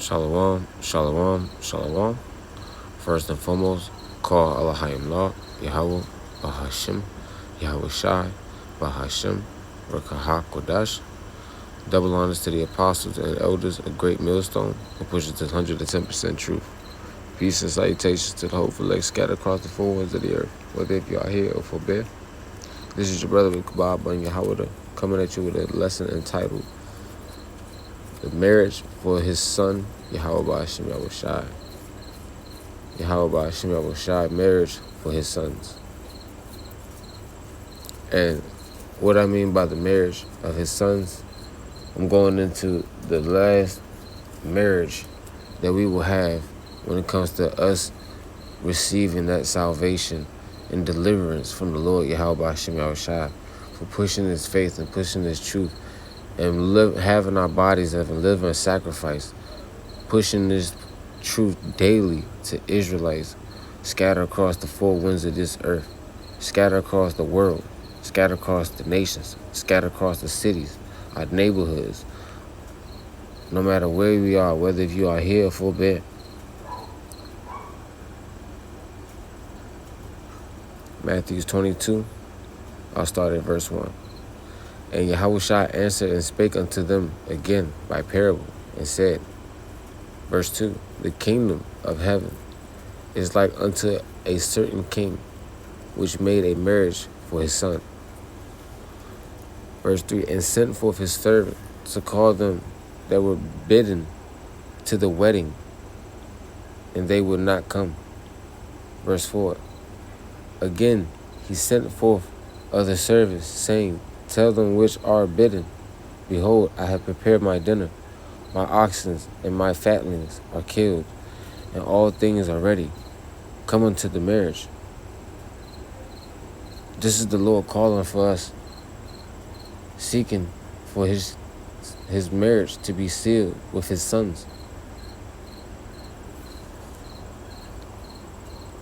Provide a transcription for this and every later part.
Shalom, shalom, shalom. First and foremost, call Elohim Law, Yahawah, Bahashim, Yahawahshi, Bahashim, Rakaha Kodash. Double honors to the apostles and elders, a great millstone who pushes this 110% truth. Peace and salutations to the hopeful elect scattered across the four winds of the earth, whether if you are here or forbear. This is your brother with Kabab and Yahawah, coming at you with a lesson entitled The Marriage for His Son, Yahawahshi Marriage. Yahawahshi Marriage, marriage for his sons. And what I mean by the marriage of his sons, I'm going into the last marriage that we will have when it comes to us receiving that salvation and deliverance from the Lord Yahawahshi Marriage, for pushing his faith and pushing his truth and having our bodies as a living sacrifice, pushing this truth daily to Israelites scattered across the four winds of this earth, scattered across the world, scattered across the nations, scattered across the cities, our neighborhoods, no matter where we are, whether if you are here or forbear. Matthew 22, I'll start at verse 1. And Yahawah answered and spake unto them again by parable, and said, verse 2, the kingdom of heaven is like unto a certain king, which made a marriage for his son. Verse 3, and sent forth his servant to call them that were bidden to the wedding, and they would not come. Verse 4, again he sent forth other servants, saying, tell them which are bidden, behold, I have prepared my dinner. My oxen and my fatlings are killed, and all things are ready. Come unto the marriage. This is the Lord calling for us, seeking for his marriage to be sealed with his sons.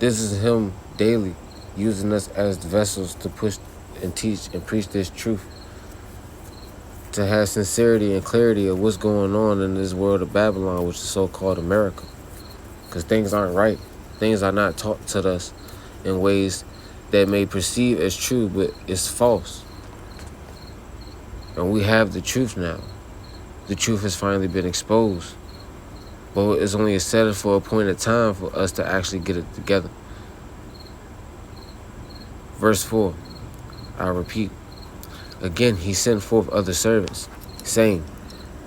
This is him daily using us as vessels to push and teach and preach this truth, to have sincerity and clarity of what's going on in this world of Babylon, which is so-called America. Because things aren't right. Things are not taught to us in ways that may perceive as true, but it's false. And we have the truth now. The truth has finally been exposed. But it's only a setting for a point of time for us to actually get it together. Verse 4, I repeat. Again, he sent forth other servants, saying,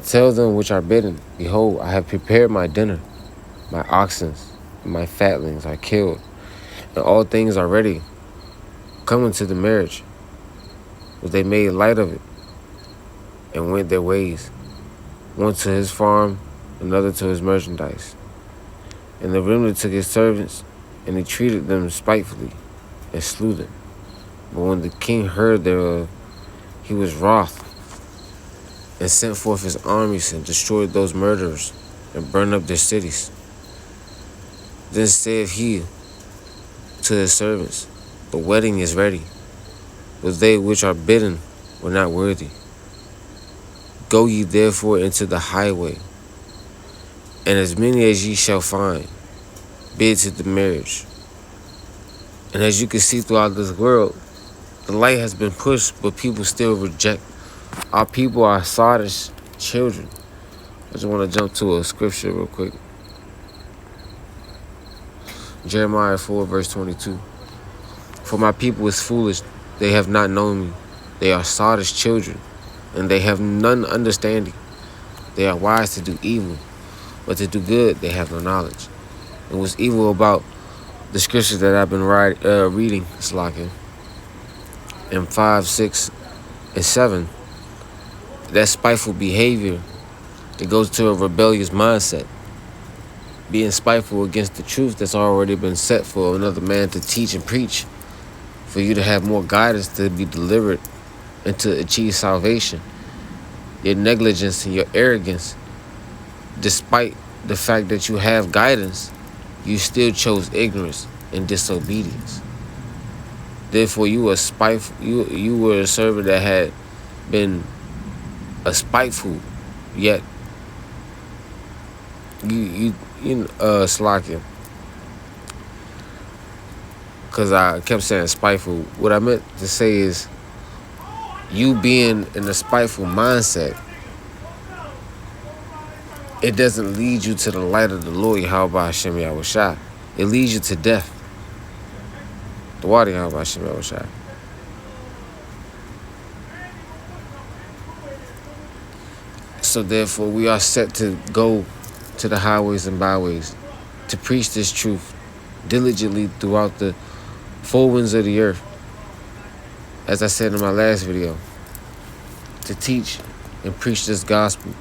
tell them which are bidden, behold, I have prepared my dinner. My oxen and my fatlings are killed, and all things are ready. Come unto the marriage. But they made light of it, and went their ways, one to his farm, another to his merchandise. And the remnant took his servants, and he treated them spitefully, and slew them. But when the king heard thereof, he was wroth, and sent forth his armies and destroyed those murderers, and burned up their cities. Then said he to his servants, the wedding is ready, but they which are bidden were not worthy. Go ye therefore into the highway, and as many as ye shall find, bid to the marriage. And as you can see throughout this world, the light has been pushed, but people still reject. Our people are Sardis children. I just want to jump to a scripture real quick. Jeremiah 4, verse 22. For my people is foolish, they have not known me. They are Sardis children, and they have none understanding. They are wise to do evil, but to do good they have no knowledge. And what's evil about the scriptures that I've been reading, Slocking, in 5, 6, and 7, that spiteful behavior, it goes to a rebellious mindset. Being spiteful against the truth that's already been set for another man to teach and preach, for you to have more guidance to be delivered and to achieve salvation. Your negligence and your arrogance, despite the fact that you have guidance, you still chose ignorance and disobedience. Therefore, you were spiteful. You were a servant that had been a spiteful, yet slacking. Because I kept saying spiteful. What I meant to say is you being in a spiteful mindset, it doesn't lead you to the light of the Lord, Yahawah. It leads you to death. The water, Yahawah. So therefore, we are set to go to the highways and byways to preach this truth diligently throughout the four winds of the earth. As I said in my last video, to teach and preach this gospel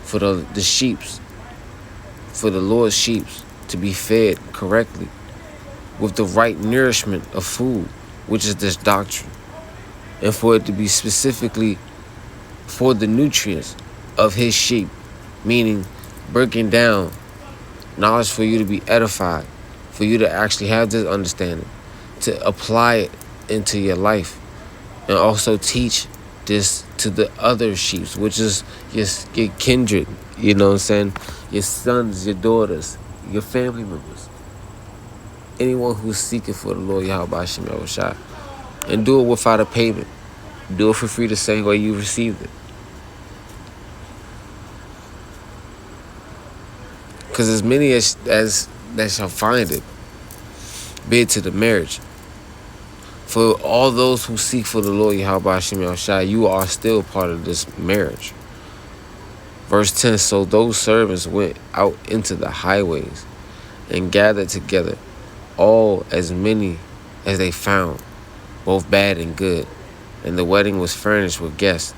for the sheeps, for the Lord's sheeps to be fed correctly with the right nourishment of food, which is this doctrine, and for it to be specifically for the nutrients of his sheep, meaning breaking down knowledge for you to be edified, for you to actually have this understanding, to apply it into your life, and also teach this to the other sheep, which is your kindred, you know what I'm saying? Your sons, your daughters, your family members. Anyone who's seeking for the Lord Yahawahshi Marriage. And do it without a payment. Do it for free the same way you received it. Because as many as that shall find it, bid to the marriage. For all those who seek for the Lord Yahawahshi Marriage, you are still part of this marriage. Verse 10, so those servants went out into the highways and gathered together all as many as they found, both bad and good. And the wedding was furnished with guests.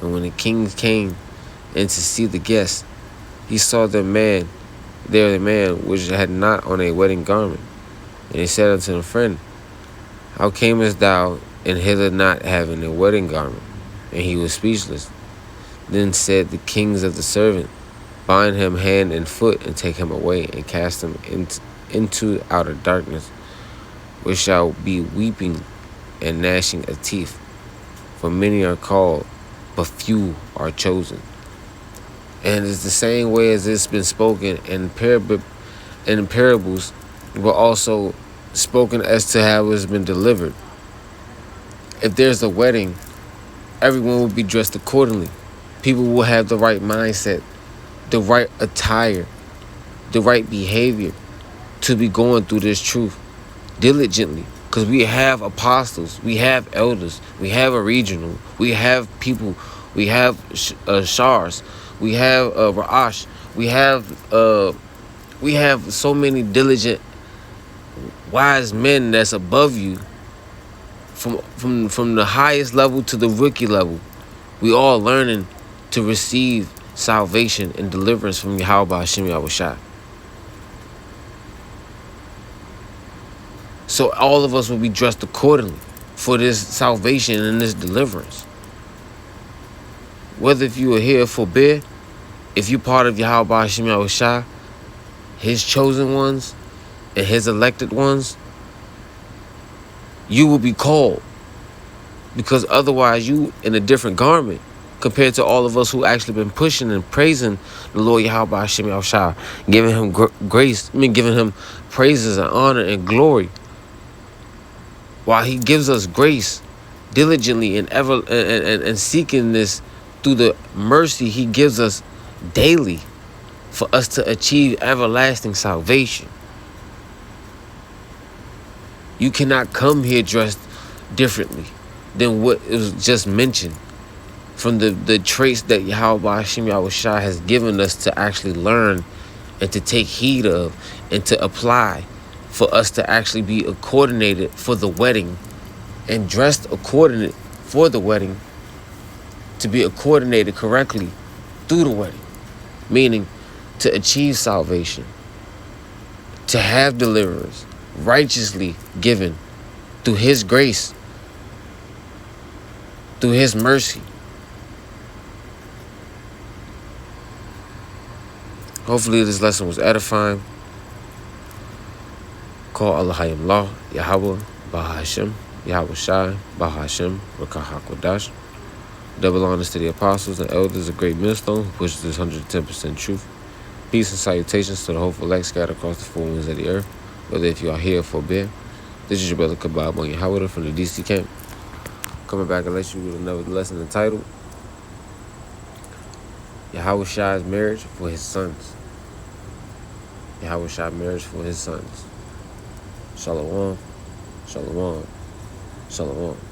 And when the king came in to see the guests, he saw the man which had not on a wedding garment. And he said unto the friend, how camest thou in hither not having a wedding garment? And he was speechless. Then said the kings of the servant, bind him hand and foot, and take him away, and cast him into outer darkness, where shall be weeping and gnashing of teeth. For many are called, but few are chosen. And it's the same way as it's been spoken in parables, but also spoken as to how it's been delivered. If there's a wedding, everyone will be dressed accordingly. People will have the right mindset, the right attire, the right behavior to be going through this truth diligently. Because we have apostles, we have elders, we have a regional, we have people, we have Shars, we have Ra'ash, we have so many diligent, wise men that's above you, from the highest level to the rookie level. We all learning to receive salvation and deliverance from Yahawahshi Marriage. So all of us will be dressed accordingly for this salvation and this deliverance. Whether if you are here for beer, if you're part of Yahawahshi Marriage, his chosen ones and his elected ones, you will be called. Because otherwise you in a different garment compared to all of us who actually been pushing and praising the Lord Yahawahshi Marriage, giving him grace, giving him praises and honor and glory. While he gives us grace diligently and seeking this through the mercy he gives us daily for us to achieve everlasting salvation. You cannot come here dressed differently than what was just mentioned from the traits that Yahawahshi Marriage has given us to actually learn and to take heed of and to apply for us to actually be coordinated for the wedding and dressed accordingly for the wedding, to be coordinated correctly through the wedding, meaning to achieve salvation, to have deliverance righteously given through his grace, through his mercy. Hopefully this lesson was edifying. Call Allah Hayamlah, Yahawah, Bahashim, Yahawah Bahashim, Rakahakwadash. Double honors to the apostles and elders, a great millstone who pushes this 110% truth. Peace and salutations to the hopeful elect scattered across the four winds of the earth, whether if you are here or forbid. This is your brother Kabab on Yahawah from the DC camp. Coming back and let you with another lesson entitled Yahawahshi Marriage for his sons. Yahawahshi Marriage for his sons. Shalom, shalom, shalom.